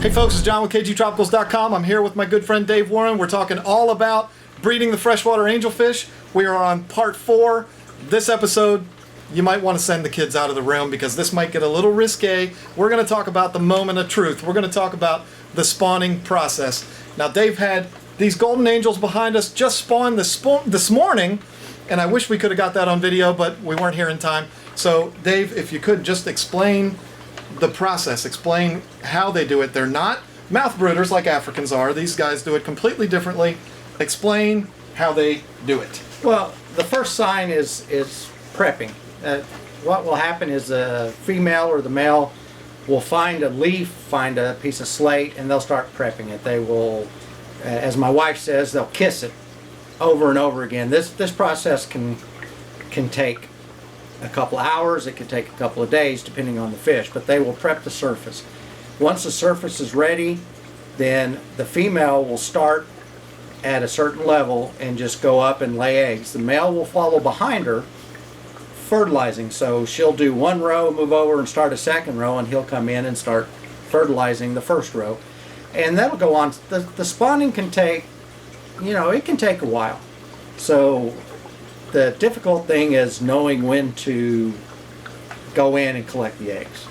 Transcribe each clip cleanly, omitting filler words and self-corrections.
Hey folks, it's John with KGTropicals.com. I'm here with my good friend Dave Warren. We're talking all about breeding the freshwater angelfish. We are on part 4. This episode, you might want to send the kids out of the room because this might get a little risque. We're going to talk about the moment of truth. We're going to talk about the spawning process. Now Dave had these golden angels behind us just spawned this morning, and I wish we could have got that on video, but we weren't here in time. So Dave, if you could just explain the process, explain how they do it. They're not mouth brooders like Africans are. These guys do it completely differently. Explain how they do it. Well, the first sign is prepping. What will happen is the female or the male will find a leaf, find a piece of slate, and they'll start prepping it. They will, as my wife says, they'll kiss it over and over again. This process can take a couple hours, it could take a couple of days depending on the fish, but they will prep the surface. Once the surface is ready, then the female will start at a certain level and just go up and lay eggs. The male will follow behind her, fertilizing. So she'll do one row, move over and start a second row, and he'll come in and start fertilizing the first row. And that'll go on. The spawning can take, it can take a while. So the difficult thing is knowing when to go in and collect the eggs.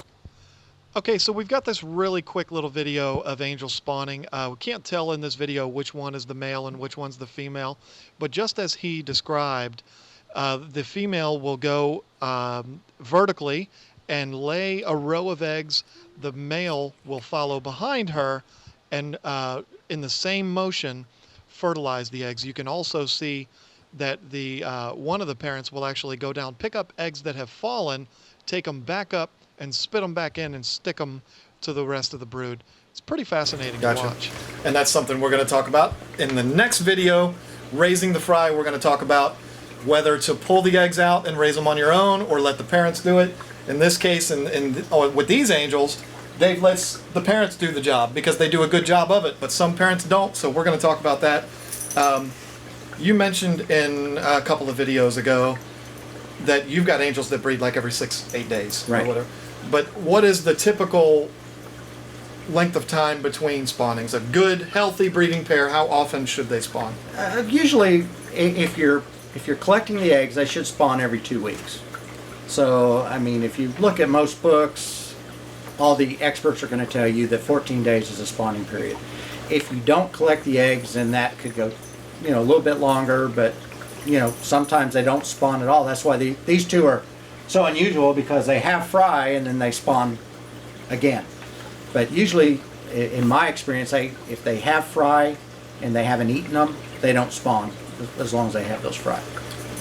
Okay, so we've got this really quick little video of angel spawning. We can't tell in this video which one is the male and which one's the female, but just as he described, the female will go vertically and lay a row of eggs. The male will follow behind her and in the same motion fertilize the eggs. You can also see that the one of the parents will actually go down, pick up eggs that have fallen, take them back up, and spit them back in and stick them to the rest of the brood. It's pretty fascinating to watch. And that's something we're going to talk about in the next video, raising the fry. We're going to talk about whether to pull the eggs out and raise them on your own or let the parents do it. In this case, with these angels, Dave lets the parents do the job because they do a good job of it, but some parents don't, so we're going to talk about that. You mentioned in a couple of videos ago that you've got angels that breed like every 6-8 days, right, or whatever. But what is the typical length of time between spawnings? A good, healthy breeding pair, how often should they spawn? Usually, if you're collecting the eggs, they should spawn every 2 weeks. So, I mean, if you look at most books, all the experts are going to tell you that 14 days is a spawning period. If you don't collect the eggs, then that could go a little bit longer, but sometimes they don't spawn at all. That's why these two are so unusual, because they have fry and then they spawn again. But usually, in my experience, if they have fry and they haven't eaten them, they don't spawn as long as they have those fry.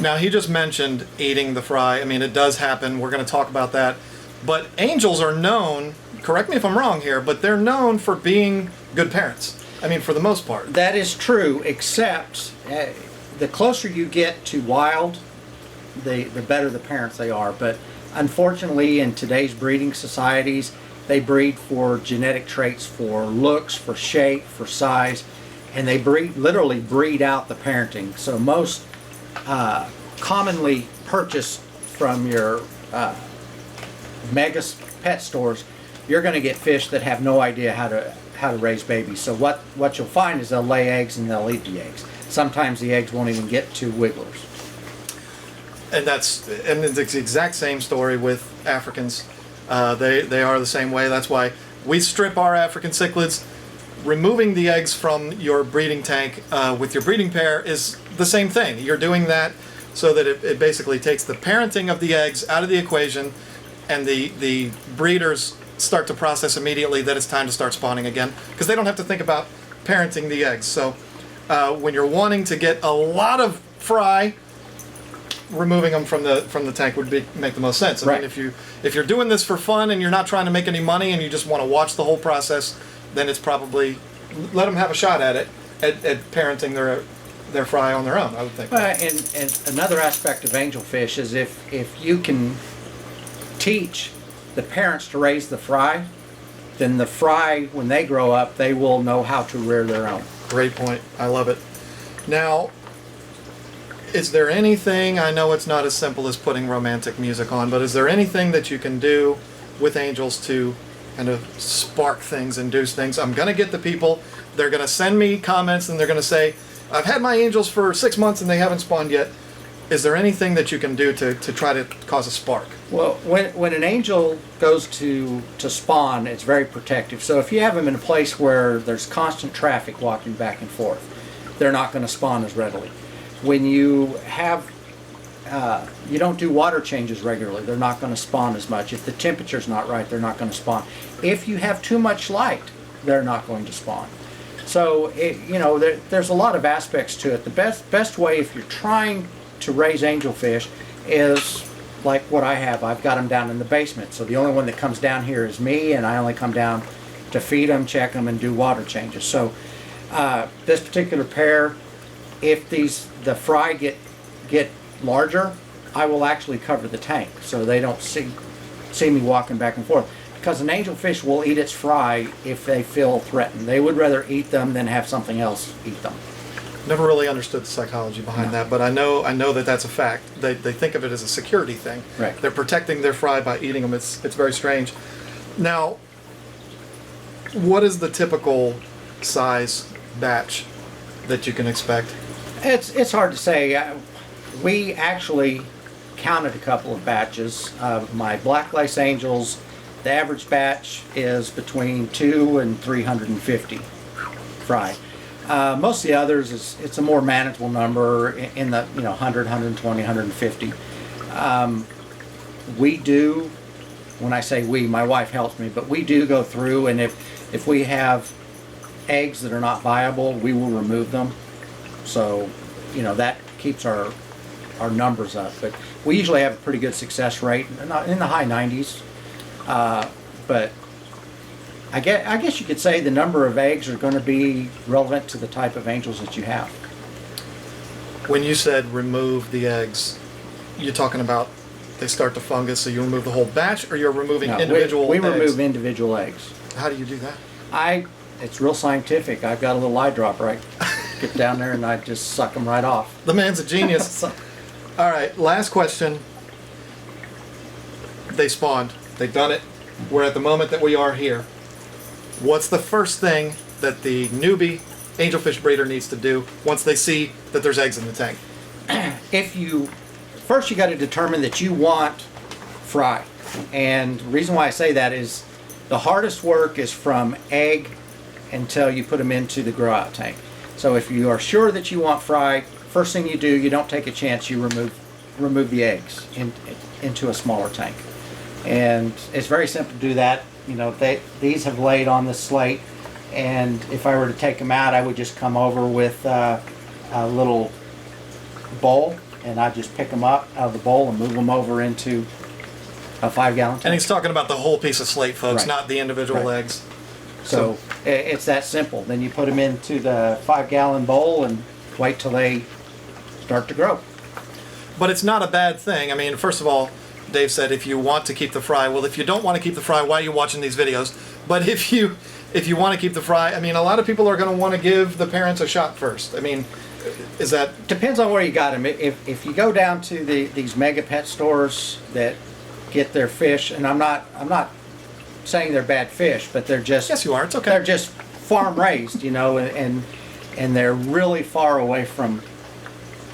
Now, he just mentioned eating the fry. I mean, it does happen. We're going to talk about that. But angels are known, correct me if I'm wrong here, but they're known for being good parents. I mean, for the most part. That is true, except the closer you get to wild, the better the parents they are. But unfortunately, in today's breeding societies, they breed for genetic traits, for looks, for shape, for size, and they literally breed out the parenting. So most commonly purchased from your mega pet stores, you're going to get fish that have no idea how to raise babies. So what you'll find is they'll lay eggs and they'll eat the eggs. Sometimes the eggs won't even get to wigglers. And it's the exact same story with Africans. They are the same way. That's why we strip our African cichlids. Removing the eggs from your breeding tank with your breeding pair is the same thing. You're doing that so that it basically takes the parenting of the eggs out of the equation, and the breeders start to process immediately that it's time to start spawning again, because they don't have to think about parenting the eggs. So when you're wanting to get a lot of fry, removing them from the tank would make the most sense. I mean, if you're doing this for fun and you're not trying to make any money and you just want to watch the whole process, then it's probably let them have a shot at it at parenting their fry on their own, I would think. And another aspect of angelfish is if you can teach the parents to raise the fry, then the fry, when they grow up, they will know how to rear their own. Great point. I love it. Now, is there anything, I know it's not as simple as putting romantic music on, but is there anything that you can do with angels to kind of spark things, induce things. I'm going to get the people. They're going to send me comments and they're going to say, I've had my angels for 6 months and they haven't spawned yet. Is there anything that you can do to try to cause a spark? Well, when an angel goes to spawn, it's very protective. So if you have them in a place where there's constant traffic walking back and forth, they're not going to spawn as readily. When you have you don't do water changes regularly, they're not going to spawn as much. If the temperature's not right, they're not going to spawn. If you have too much light, they're not going to spawn. So there's a lot of aspects to it. The best way, if you're trying to raise angelfish, is like what I have. I've got them down in the basement, so the only one that comes down here is me, and I only come down to feed them, check them, and do water changes. So this particular pair, if the fry get larger, I will actually cover the tank so they don't see me walking back and forth. Because an angelfish will eat its fry if they feel threatened. They would rather eat them than have something else eat them. Never really understood the psychology behind that, but I know that that's a fact. They think of it as a security thing. Right. They're protecting their fry by eating them. It's very strange. Now, what is the typical size batch that you can expect? It's hard to say. We actually counted a couple of batches. My black lace angels, the average batch is between 2 and 350 fry. Most of the others, it's a more manageable number in the 100, 120, 150. We do, when I say we, my wife helps me, but we do go through, and if we have eggs that are not viable, we will remove them. So, that keeps our numbers up. But we usually have a pretty good success rate, not in the high 90s. But I guess you could say the number of eggs are going to be relevant to the type of angels that you have. When you said remove the eggs, you're talking about they start to fungus, so you remove the whole batch, or you're removing individual we eggs? remove individual eggs. How do you do that? It's real scientific. I've got a little eye dropper. I get down there and I just suck them right off. The man's a genius. All right, last question. They spawned. They've done it. We're at the moment that we are here. What's the first thing that the newbie angelfish breeder needs to do once they see that there's eggs in the tank? First you got to determine that you want fry. And the reason why I say that is the hardest work is from egg until you put them into the grow out tank. So if you are sure that you want fry, first thing you do, you don't take a chance, you remove the eggs into a smaller tank. And it's very simple to do that. These have laid on the slate, and if I were to take them out, I would just come over with a little bowl, and I'd just pick them up out of the bowl and move them over into a 5-gallon tank. And he's talking about the whole piece of slate, folks, Right. not the individual Right. eggs. So it's that simple. Then you put them into the 5-gallon bowl and wait till they start to grow. But it's not a bad thing. I mean, first of all, Dave said if you want to keep the fry, well, if you don't want to keep the fry, why are you watching these videos? But if you want to keep the fry, I mean, a lot of people are going to want to give the parents a shot first. I mean, is that... Depends on where you got them. If you go down to these mega pet stores that get their fish, and I'm not saying they're bad fish, but they're just... Yes, you are. It's okay. They're just farm raised, and they're really far away from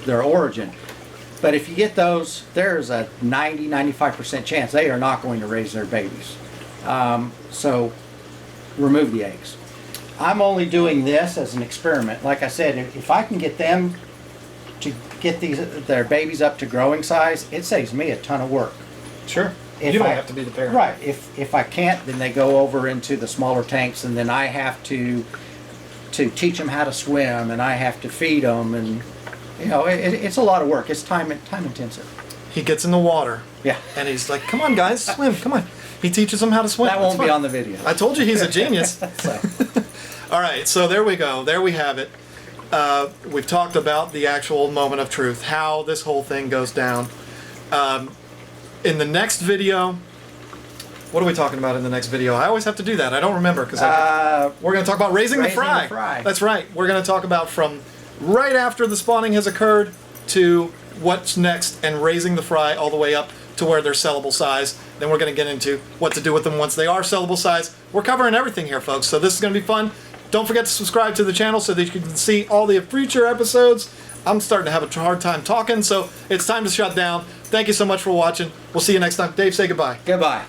their origin. But if you get those, there's a 90-95% chance they are not going to raise their babies. So remove the eggs. I'm only doing this as an experiment. Like I said, if I can get them to get their babies up to growing size, it saves me a ton of work. Sure. You don't have to be the parent. Right. If I can't, then they go over into the smaller tanks, and then I have to teach them how to swim, and I have to feed them, and it's a lot of work. It's time intensive. He gets in the water. Yeah. And he's like, come on, guys, swim, come on. He teaches them how to swim. That won't be on the video. I told you he's a genius. So. All right, so there we go. There we have it. We've talked about the actual moment of truth, how this whole thing goes down. In the next video, what are we talking about in the next video? I always have to do that. I don't remember because we're going to talk about raising the fry. That's right. We're going to talk about from right after the spawning has occurred to what's next and raising the fry all the way up to where they're sellable size. Then we're going to get into what to do with them once they are sellable size. We're covering everything here, folks, so this is going to be fun. Don't forget to subscribe to the channel so that you can see all the future episodes. I'm starting to have a hard time talking, so it's time to shut down. Thank you so much for watching. We'll see you next time. Dave, say goodbye. Goodbye.